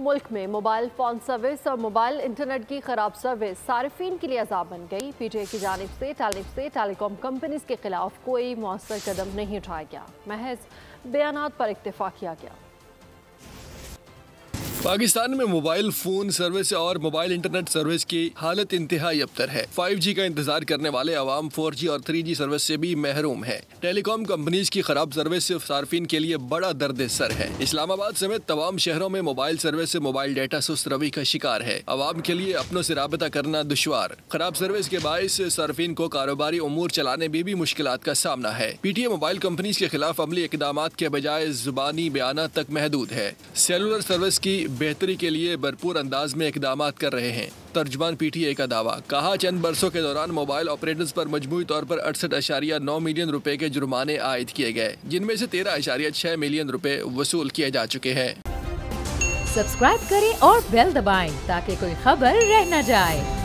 मुल्क में mobile phone service और मोबाइल इंटरनेट की ख़राब सर्विस सार्फिन के लिए अज़ाब बन गई। पीटीआई की जानिब से टेलीकॉम कंपनीज के खिलाफ कोई मौसर कदम नहीं उठाया गया, महज बयानात पर इक्तफा किया गया। पाकिस्तान में मोबाइल फोन सर्विस और मोबाइल इंटरनेट सर्विस की हालत इंतहाई अबतर है। 5G का इंतजार करने वाले अवाम 4G और 3G सर्विस से भी महरूम है। टेलीकॉम कंपनीज की खराब सर्विस सिर्फ सार्फिन के लिए बड़ा दर्द सर है। इस्लामाबाद समेत तमाम शहरों में मोबाइल सर्विस से मोबाइल डेटा सुस्त रवि का शिकार है। अवाम के लिए अपनों से राबता करना दुश्वार। खराब सर्विस के बायस सार्फिन को कारोबारी उमूर चलाने में भी मुश्किलात का सामना है। पीटीआई मोबाइल कंपनीज के खिलाफ अमली इकदामात के बजाय जुबानी बयानात तक महदूद है। सेलुलर सर्विस की बेहतरी के लिए भरपूर अंदाज में इकदामात कर रहे हैं। तर्जमान पीटीआई का दावा, कहा चंद बरसों के दौरान मोबाइल ऑपरेटर्स पर मजमूई तौर पर 68.9 मिलियन रुपए के जुर्माने आयद किए गए, जिनमें से 13.6 मिलियन रुपए वसूल किए जा चुके हैं। सब्सक्राइब करें और बेल दबाएं ताकि कोई खबर रह न जाए।